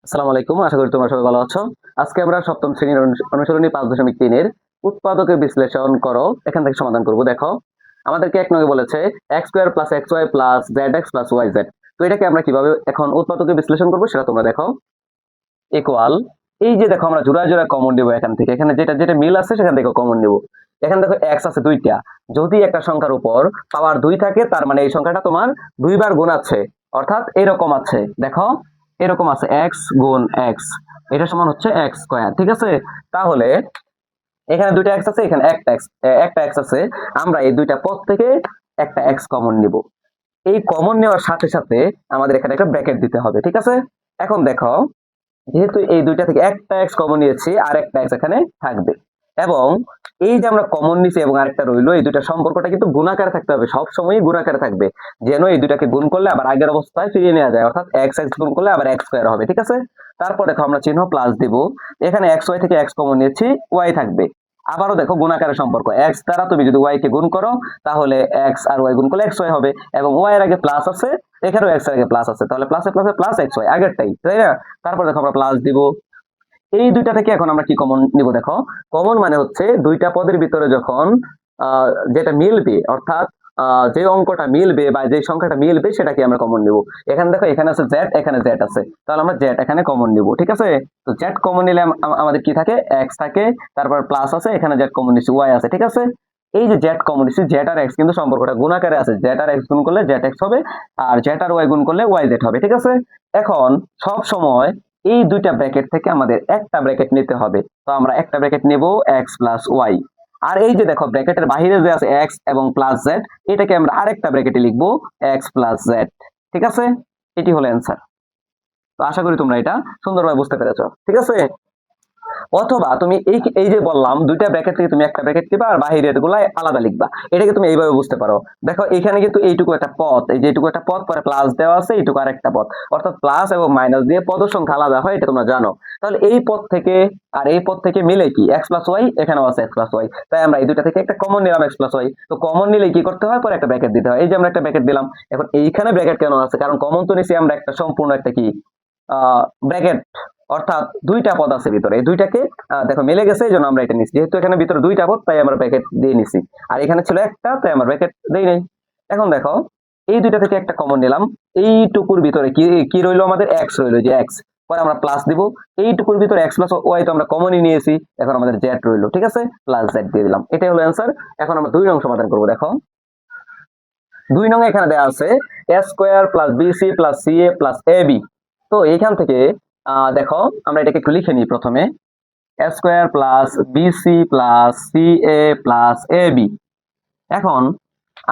আসসালামু আলাইকুম, আশা করি তোমরা সবাই ভালো আছো। আজকে আমরা সপ্তম শ্রেণীর অনুশীলনী 5.3 এর উৎপাদকের বিশ্লেষণ করো এখান থেকে সমাধান করব। দেখো, আমাদেরকে এক নঙ্গে বলেছে X square plus X Y plus Z X plus Y Z. তো এটাকে আমরা কিভাবে এখন উৎপাদকের বিশ্লেষণ করবো সেটা তোমরা দেখো। ইকুয়াল, এই যে দেখো আমরা জোড়া জোড়া কমন নিব এখান থেকে, এখানে যেটা যেটা মিল আছে সেখান থেকে কমন নিব। এখানে দেখো এক্স আছে দুইটা, যদি একটা সংখ্যার উপর পাওয়ার 2 থাকে তার মানে এই সংখ্যাটা তোমার দুইবার গুণ আছে, অর্থাৎ এরকম আছে। দেখো এরকম আছে এক্স গুণ এক্স, এটা সমান হচ্ছে এক্স স্কোয়ার, ঠিক আছে। তাহলে এখানে দুইটা এক্স আছে, এখানে একটা এক্স আছে, আমরা এই দুইটা পদ থেকে একটা এক্স কমন নিব। এই কমন নেওয়ার সাথে সাথে আমাদের এখানে একটা ব্র্যাকেট দিতে হবে, ঠিক আছে। এখন দেখো, যেহেতু এই দুইটা থেকে একটা এক্স কমন নিয়েছি আর একটা এক্স এখানে থাকবে, এবং এই যে আমরা কমন নিছি এবং আরেকটা রইলো, এই দুইটা সম্পর্কটা কিন্তু গুণাকারে থাকতে হবে, সব সময়ই গুণাকারে থাকবে, যেন এই দুইটাকে গুণ করলে আবার আগের অবস্থায় ফিরিয়ে নেওয়া যায়, অর্থাৎ এক্স এক্স গুণ করলে আবার এক্স স্কয়ার হবে, ঠিক আছে। তারপর দেখো আমরা চিহ্ন প্লাস দিব, এখানে এক্স ওয়াই থেকে এক্স কমন নিয়েছি, ওয়াই থাকবে। আবারও দেখো গুণাকারের সম্পর্ক, এক্স দ্বারা তুমি যদি ওয়াই কে গুণ করো তাহলে এক্স আর ওয়াই গুণ করলে এক্স ওয়াই হবে, এবং ওয়াই এর আগে প্লাস আছে, এখানেও এক্স এর আগে প্লাস আছে, তাহলে প্লাসে প্লাসে প্লাস এক্স ওয়াই আগেরটাই, তাই না। তারপর দেখো আমরা প্লাস দিব, এই দুইটা থেকে এখন আমরা কি কমন নিব। দেখো, কমন মানে হচ্ছে দুইটা পদের ভিতরে যখন যেটা মিলবে, অর্থাৎ যে অঙ্কটা মিলবে বা যে সংখ্যাটা মিলবে সেটাকে আমরা কমন নিব। এখানে দেখো এখানে আছে জেড, এখানে জেড আছে, তাহলে আমরা জেড এখানে কমন নিব, ঠিক আছে। তো জেড কমন নিলে আমাদের কি থাকে, এক্স থাকে, তারপর প্লাস আছে, এখানে জেড কমন নিচ্ছি, ওয়াই আছে, ঠিক আছে। এই যে জেড কমন নিচ্ছি, জেড আর এক্স কিন্তু সম্পর্কটা গুণাকারে আছে, জেড আর এক্স গুণ করলে জেড এক্স হবে, আর জেড আর ওয়াই গুণ করলে ওয়াই জেড হবে, ঠিক আছে। এখন সব সময় এই দুইটা ব্র্যাকেট থেকে আমাদের একটা ব্র্যাকেট নিতে হবে, তো আমরা একটা ব্র্যাকেট নেব এক্স প্লাস ওয়াই, আর এই যে দেখো ব্র্যাকেটের বাহিরে যে আছে এক্স এবং প্লাস জেড, এটাকে আমরা আরেকটা ব্র্যাকেটে লিখবো এক্স প্লাস জেড, ঠিক আছে। এটি হলো অ্যান্সার। তো আশা করি তোমরা এটা সুন্দরভাবে বুঝতে পেরেছো, ঠিক আছে। অথবা তুমি এই এই যে বললাম দুইটা ব্র্যাকেট থেকে তুমি একটা ব্র্যাকেট দিবা আর বাহিরের গুলাই আলাদা লিখবা, এটাকে তুমি এইভাবে বুঝতে পারো। দেখো এখানে কিন্তু এইটুকু একটা পথ, এই যে এইটুকু একটা পথ, পরে প্লাস দেওয়া আছে, এইটুকু আরেকটা পথ, অর্থাৎ প্লাস এবং মাইনাস দিয়ে পদের সংখ্যা আলাদা হয়, এটা তোমরা জানো। তাহলে এই পথ থেকে আর এই পথ থেকে মিলে কি এক্স প্লাস ওয়াই, এখানেও আছে এক্স প্লাস ওয়াই, তাই আমরা এই দুইটা থেকে একটা কমন নিলাম এক্স প্লাস ওয়াই। তো কমন নিলে কি করতে হয়, পরে একটা ব্র্যাকেট দিতে হয়, এই যে আমরা একটা ব্র্যাকেট দিলাম। এখন এইখানে ব্র্যাকেট কেন আছে, কারণ কমন তো নিছি আমরা একটা সম্পূর্ণ একটা কি ব্র্যাকেট, অর্থাৎ দুইটা পদ আছে ভিতরে, এই দুইটাকে দেখো মিলে গেছে, এই জন্য আমরা এটা নিচ্ছি, যেহেতু এখানে ভিতরে দুইটা পদ তাই আমরা ব্র্যাকেট দিয়ে নিছি, আর এখানে ছিল একটা তাই আমরা ব্র্যাকেট দেই নাই। এখন দেখো এই দুইটা থেকে একটা কমন নিলাম, এইটুকুর ভিতরে কি কি রইলো, আমাদের এক্স রইলো, যে এক্স, পরে আমরা প্লাস দিব, এইটুকুর ভিতরে এক্স প্লাস ওয়াই তো আমরা কমনই নিয়েছি, এখন আমাদের জেড রইলো, ঠিক আছে, প্লাস জেড দিয়ে দিলাম, এটাই হলো অ্যান্সার। এখন আমরা 2 নং সমাধান করবো। দেখো 2 নং এখানে দেওয়া আছে A square plus BC plus C A plus A B. তো এইখান থেকে দেখো আমরা এটাকে একটু লিখে নিই প্রথমে, A square plus BC plus C A plus A B. এখন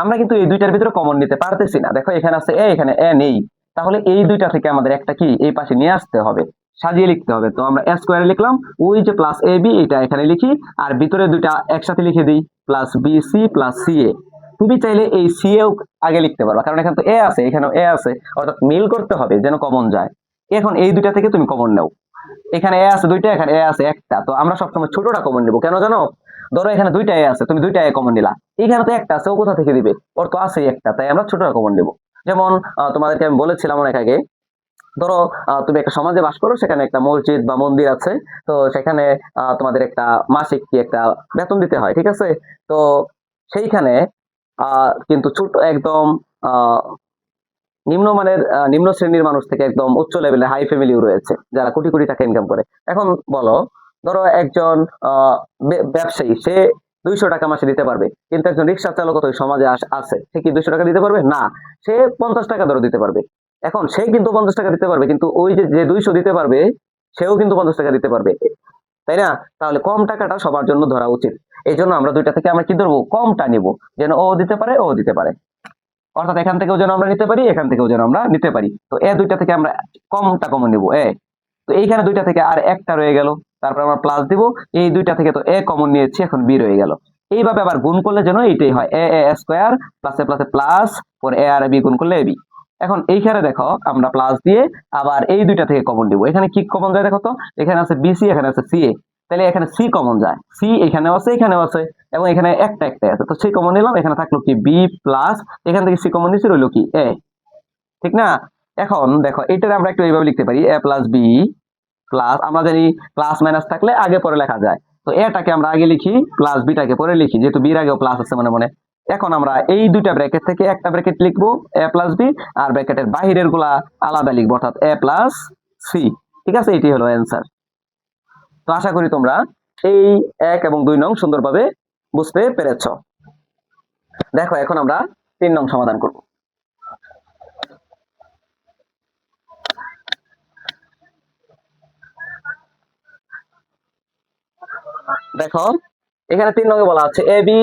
আমরা কিন্তু এই দুইটার ভিতরে কমন নিতে পারতেছি না, দেখো এখানে আছে এ, এখানে এ নেই, তাহলে এই দুইটা থেকে আমাদের একটা কি এই পাশে নিয়ে আসতে হবে, সাজিয়ে লিখতে হবে। তো আমরা এ স্কোয়ারে লিখলাম, ওই যে প্লাস এ বি এটা এখানে লিখি, আর ভিতরে দুইটা একসাথে লিখে দিই, প্লাস বিসি প্লাস সি এ। তুমি চাইলে এই সি এও আগে লিখতে পারবা, কারণ এখানে তো এ আছে, এখানেও এ আছে, অর্থাৎ মিল করতে হবে যেন কমন যায়। এখন এই দুইটা থেকে তুমি কমন নাও, এখানে এ আছে দুইটা, এখানে এ আছে একটা, তো আমরা সবসময় ছোটটা কমন নিব, কেন জানো, ধরো এখানে দুইটা এ আছে, তুমি দুইটা এ কমন নিলা, এখানে তো একটা আছে, ও কোথা থেকে দিবে, ওর তো আছে একটা, তাই আমরা ছোটটা কমন নিব। যেমন তোমাদেরকে আমি বলেছিলাম অনেক আগে, ধরো তুমি একটা সমাজে বাস করো, সেখানে একটা মসজিদ বা মন্দির আছে, তো সেখানে তোমাদের একটা মাসিক কি একটা বেতন দিতে হয়, ঠিক আছে। তো সেইখানে কিন্তু ছোট একদম আহ নিম্নমানের নিম্ন শ্রেণীর মানুষ থেকে একদম উচ্চ লেভেলে হাই ফ্যামিলিও রয়েছে, যারা কোটি কোটি টাকা ইনকাম করে। এখন বলো, ধরো একজন ব্যবসায়ী, সে 200 টাকা মাসে দিতে পারবে, কিন্তু একজন রিক্সা চালক তো ওই সমাজে আছে, সে কি 200 টাকা দিতে পারবে না, সে 50 টাকা ধরো দিতে পারবে। এখন সে কিন্তু 50 টাকা দিতে পারবে, কিন্তু ওই যে যে 200 দিতে পারবে সেও কিন্তু 50 টাকা দিতে পারবে, তাই না। তাহলে কম টাকাটা সবার জন্য ধরা উচিত, এই জন্য আমরা দুইটা থেকে আমরা কি ধরবো, কমটা নিব, যেন ও দিতে পারে ও দিতে পারে, অর্থাৎ এখান থেকেও যেন আমরা নিতে পারি, এখান থেকেও যেন আমরা নিতে পারি। তো এ দুইটা থেকে আমরা কমটা কমন নিব এ, তো এইখানে দুইটা থেকে আর একটা রয়ে গেল, তারপর আমরা প্লাস দিব, এই দুইটা থেকে তো এ কমন নিয়েছি, এখন বি রয়ে গেল। এইভাবে আবার গুণ করলে যেন এইটাই হয়, এ এ স্কোয়ার প্লাসে প্লাসে প্লাস, পরে এ আর বি গুণ করলে এ বি। এখন এইখানে দেখো আমরা প্লাস দিয়ে আবার এই দুইটা থেকে কমন দিব, এখানে কি কমন যায় দেখো তো, এখানে আছে বিসি, এখানে আছে সি এ, তাহলে এখানে সি কমন যায়, সি এখানেও আছে এখানেও আছে, এবং এখানে একটা একটাই আছে, তো সি কমন নিলাম, এখানে থাকলো কি বি প্লাস, এখান থেকে সি কমন নিচ্ছি, রইলো কি এ, ঠিক না। এখন দেখো এটার আমরা একটু এইভাবে লিখতে পারি, এ প্লাস বি প্লাস আমরা জানি প্লাস মাইনাস থাকলে আগে পরে লেখা যায়, তো এটাকে আমরা আগে লিখি প্লাস বিটাকে পরে লিখি, যেহেতু বির আগেও প্লাস আছে মনে মনে। এখন আমরা এই দুইটা ব্র্যাকেট থেকে একটা ব্র্যাকেট লিখবো এ প্লাস বি, আর ব্র্যাকেটের বাহিরের গুলা আলাদা লিখবো, অর্থাৎ এ প্লাস সি। ঠিক আছে, এটি হলো অ্যান্সার। তো আশা করি তোমরা এই 1 এবং 2 নং সুন্দরভাবে বুঝতে পেরেছ। দেখো এখন আমরা 3 নং সমাধান করব। দেখো এখানে 3 নং এ বলা আছে A B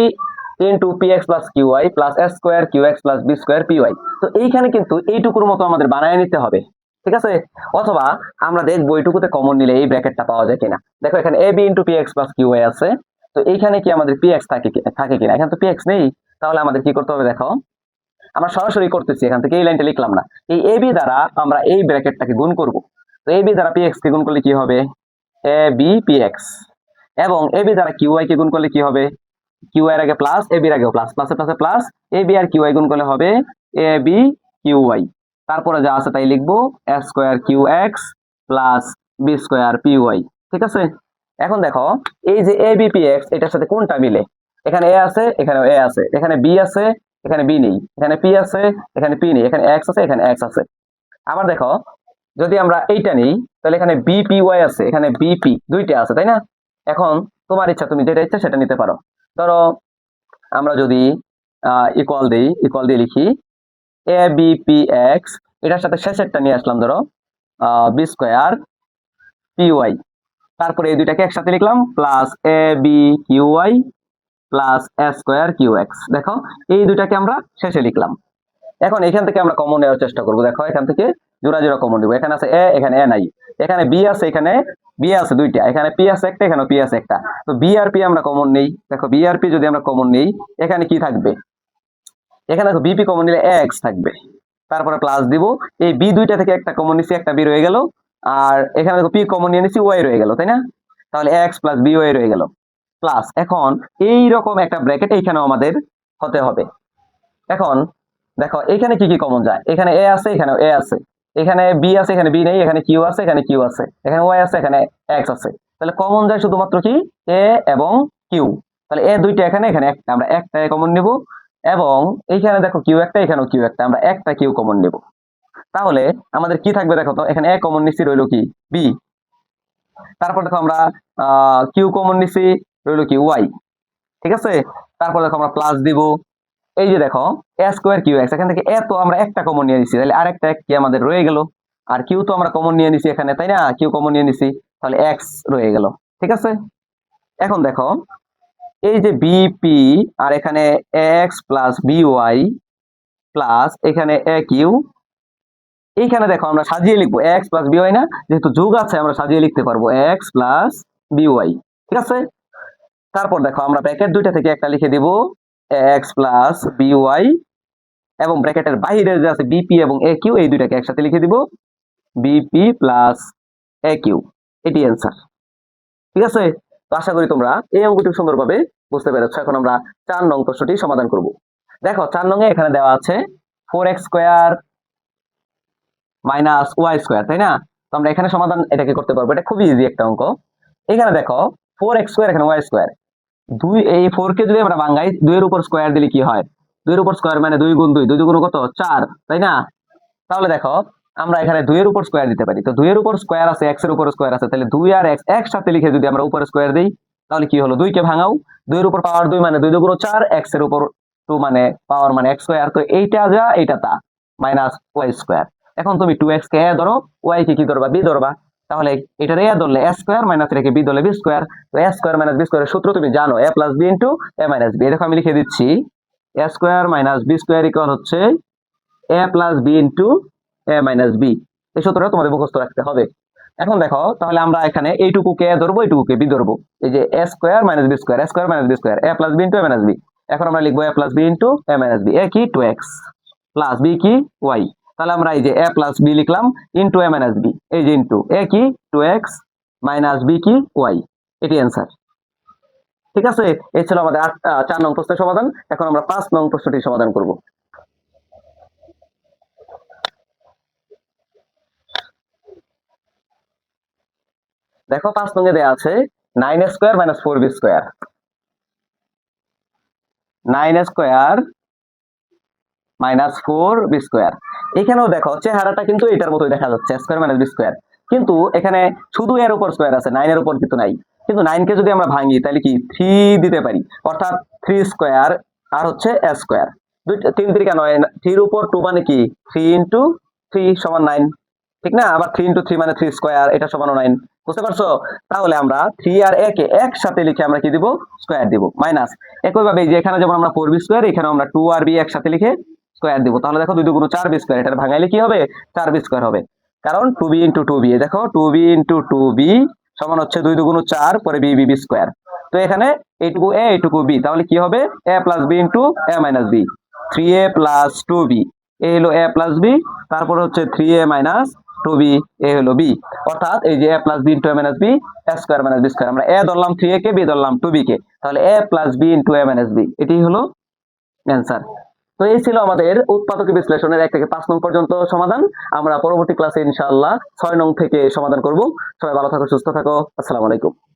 into P X plus Q Y plus S square Q X plus B square P Y. তো এইখানে কিন্তু এইটুকুর মতো আমাদের বানায় নিতে হবে, ঠিক আছে? অথবা আমরা দেখবো এইটুকুতে কমন নিলে এই ব্র্যাকেটটা পাওয়া যায় কিনা। দেখো এখানে A B into P X plus Q Y আছে, তো এইখানে কি আমাদের পি এক্স থাকে কিনা? এখানে তো পি এক্স নেই, তাহলে আমাদের কি করতে হবে? দেখো আমরা সরাসরি করতেছি, এখান থেকে এই লাইনটা লিখলাম না, এই এ বি দ্বারা আমরা এই ব্র্যাকেটটাকে গুণ করব। তো এ বি দ্বারা পি এক্স কে গুণ করলে কি হবে? A B P x. এবং এ বি দ্বারা কিউ ওয়াই কে গুণ করলে কি হবে? কিউ এর আগে প্লাস, এ বির আগেও প্লাস, প্লাসে প্লাসে প্লাস, এ বি আর কিউ আই গুণ করলে হবে এ বি কিউ ওয়াই। তারপরে যা আছে তাই লিখবো A square Q X plus B square P Y. ঠিক আছে, এখন দেখো এই যে এ বি পি এক্স এটার সাথে কোনটা মিলে? এখানে এ আছে, এখানে এ আছে, এখানে বি আছে, এখানে বি নেই, এখানে পি আছে, এখানে পি নেই, এখানে এক্স আছে, এখানে এক্স আছে। আবার দেখো যদি আমরা এইটা নিই, তাহলে এখানে বিপিওয়াই আছে, এখানে বিপি, দুইটা আছে, তাই না? এখন তোমার ইচ্ছা, তুমি যেটা ইচ্ছা সেটা নিতে পারো। ধরো আমরা যদি ইকুয়াল দিয়ে লিখি এ বিপি এক্স, এটার সাথে শেষেরটা নিয়ে আসলাম, ধরো বি স্কোয়ার পিওয়াই, তারপরে এই দুইটাকে একসাথে লিখলাম plus A B কিউওয়াই plus A square Q x. দেখো এই দুইটাকে আমরা শেষে লিখলাম। এখন এখান থেকে আমরা কমন নেওয়ার চেষ্টা করবো। দেখো এখান থেকে জোড়া জোড়া কমন নিব। এখানে আছে এ, এখানে এ নাই, এখানে বি আছে, এখানে বি আছে দুইটা, এখানে পি আছে একটা, এখানে পি আছে একটা। তো বি আর পি আমরা কমন নেই। দেখো বি আর পি যদি আমরা কমন নেই, এখানে কি থাকবে? এখানে দেখো বিপি কমন নিলে এক্স থাকবে, তারপরে প্লাস দিব। এই বি দুইটা থেকে একটা কমন নিছি, একটা বি রয়ে গেল, আর এখানে দেখো পি কমন নিয়ে নিছি, ওয়াই রয়ে গেল, তাই না? তাহলে এক্স প্লাস বি ওয়াই রয়ে গেল প্লাস। এখন এই রকম একটা ব্র্যাকেট এইখানেও আমাদের হতে হবে। এখন দেখো এখানে কি কি কমন যায়? এখানে এ আছে, এখানে এ আছে, এখানে বি আছে, এখানে বি নেই, এখানে কিউ আছে, এখানে কিউ আছে, এখানে ওয়াই আছে, এখানে এক্স আছে। তাহলে কমন যায় শুধুমাত্র কি এ এবং কিউ। তাহলে এ দুইটা এখানে, এখানে একটা, আমরা একটা কমন নিব। এবং এইখানে দেখো কিউ একটা, এখানেও কিউ একটা, আমরা একটা কিউ কমন নিব। তাহলে আমাদের কি থাকবে? দেখো তো এখানে এ কমন নিচ্ছি, রইল কি বি। তারপর দেখো আমরা কিউ কমন নিচ্ছি, রইল কি ওয়াই। ঠিক আছে, তারপর দেখো আমরা প্লাস দিব। এই যে দেখো এ স্কোয়ার কিউ এক্স, এখান থেকে এ তো আমরা একটা কমন নিয়ে নিছি, তাহলে আরেকটা কি আমাদের রয়ে গেল। আর কিউ তো আমরা কমন নিয়ে নিছি এখানে, তাই না? কিউ কমন নিয়ে নিছি, তাহলে এক্স রয়ে গেল। ঠিক আছে, এখন দেখো এই যে বিপি আর এখানে এক্স প্লাস বিওয়াই প্লাস এখানে এ কিউ, এইখানে দেখো আমরা সাজিয়ে লিখবো এক্স প্লাস বিওয়াই, না যেহেতু যোগ আছে আমরা সাজিয়ে লিখতে পারবো এক্স প্লাস বিওয়াই। ঠিক আছে, তারপর দেখো আমরা ব্র্যাকেট দুইটা থেকে একটা লিখে দিব এক্স প্লাস বিওয়াই, এবং ব্র্যাকেটের বাইরে যে আছে বিপি এবং এ কিউ, এই দুইটাকে একসাথে লিখে দিব বিপি প্লাস এ কিউ। এটি অ্যান্সার। ঠিক আছে, তো আশা করি তোমরা এই অঙ্কটি সুন্দরভাবে বুঝতে পেরেছো। এখন আমরা 4 নং প্রশ্নটি সমাধান করব। দেখো 4 নং এ এখানে দেওয়া আছে 4x square minus Y square, তাই না? তো আমরা এখানে সমাধান এটাকে করতে পারবো, এটা খুবই ইজি একটা অঙ্ক। এখানে দেখো 4x স্কয়ার, এখানে ওয়াই স্কয়ার, দুই, এই 4 কে যদি আমরা ভাঙাই 2 এর উপর স্কয়ার দিলে কি হয়? 2 এর উপর স্কয়ার মানে 2 গুণ 2, 2 দুগুণ কত? 4, তাই না? তাহলে দেখো আমরা এখানে 2 এর উপর স্কয়ার দিতে পারি। তো 2 এর উপর স্কয়ার আছে, x এর উপর স্কয়ার আছে, তাহলে 2 আর x একসাথে লিখে যদি আমরা উপরে স্কয়ার দেই, তাহলে কি হলো? 2 কে ভাঙাও, 2 এর উপর পাওয়ার 2 মানে 2 দুগুণ 4, x এর উপর 2 মানে পাওয়ার মানে x স্কয়ার। তো এইটা যা এইটা তা, মাইনাস y স্কয়ার। এখন তুমি 2x কে a ধরো, y কে কি ধরবা? b ধরবা। তাহলে এটার a ধরলে a স্কয়ার, মাইনাস রেখে b ধরলে b স্কয়ার। তো a স্কয়ার মাইনাস b স্কয়ারের সূত্র তুমি জানো, a plus b into a minus b। দেখো আমি লিখে দিচ্ছি, a square minus b square equal হচ্ছে a plus b into a minus b। এই সূত্রটা তোমাদের মুখস্থ রাখতে হবে। এখন দেখো তাহলে আমরা এখানে এইটুকুকে a ধরবো, এইটুকুকে b ধরবো। এই যে a square minus b square, a square minus b square, a plus b into a minus b। এখন আমরা লিখবো a plus b into a minus b। a কি? 2x প্লাস b কি? y। তাহলে আমরা এই যে a প্লাস b লিখলাম ইনটু a মাইনাস b, এই যে ইনটু a কি? 2x মাইনাস b কি? y। এটি অ্যান্সার। ঠিক আছে, এই ছিল আমাদের 4 নং প্রশ্নের সমাধান। এখন আমরা 5 নং প্রশ্নটি সমাধান করব। দেখো 5 নং এ দেয়া আছে 9a square minus 4b square, 9a square minus 4b square. এখানেও দেখো চেহারাটা কিন্তু এটার মতোই দেখা যাচ্ছে, স্কয়ার মাইনাস বি স্কয়ার, কিন্তু এখানে শুধু এর উপর স্কয়ার আছে, 9 এর উপর কিন্তু নাই। কিন্তু 9 কে যদি আমরা ভাঙি তাহলে কি 3 দিতে পারি, অর্থাৎ 3 স্কয়ার আর হচ্ছে a স্কয়ার, 3 3 9, 3 এর উপর 2 মানে কি 3 ইনটু 3 সমান 9, ঠিক না? আবার 3 ইনটু 3 মানে 3 স্কয়ার, এটা সমান 9। বুঝতে পারছো? তাহলে আমরা 3 আর a কে একসাথে লিখে আমরা কি দিব, স্কয়ার দিব, মাইনাস। একই ভাবে এই যে এখানে যেমন আমরা 4b স্কয়ার, এখানে আমরা 2 আর b একসাথে লিখে স্কয়ার দিব। তাহলে দেখো 2 2 4b স্কয়ার, এটা ভাঙাইলে কি হবে, 4b স্কয়ার হবে। কারণ 2b ইনটু 2b, দেখো 2b ইনটু 2b সমান হচ্ছে 2 2 4, পরে b b b স্কয়ার। তো এখানে এইটুকু a এইটুকু b, তাহলে কি হবে, a plus b into a minus b, 3a plus 2b, এ হলো a প্লাস b, তারপর হচ্ছে 3a মাইনাস 2b, এ হলো b। অর্থাৎ এই যে a plus b into a minus b, a square minus b square, আমরা a ধরলাম 3a কে, b ধরলাম 2b কে, তাহলে a plus b into a minus b, এটাই হলো অ্যান্সার। তো এই ছিল আমাদের উৎপাদক বিশ্লেষণের 1 থেকে 5 নং পর্যন্ত সমাধান। আমরা পরবর্তী ক্লাসে ইনশাআল্লাহ 6 নং থেকে সমাধান করব। সবাই ভালো থাকো, সুস্থ থাকো, আসসালামু আলাইকুম।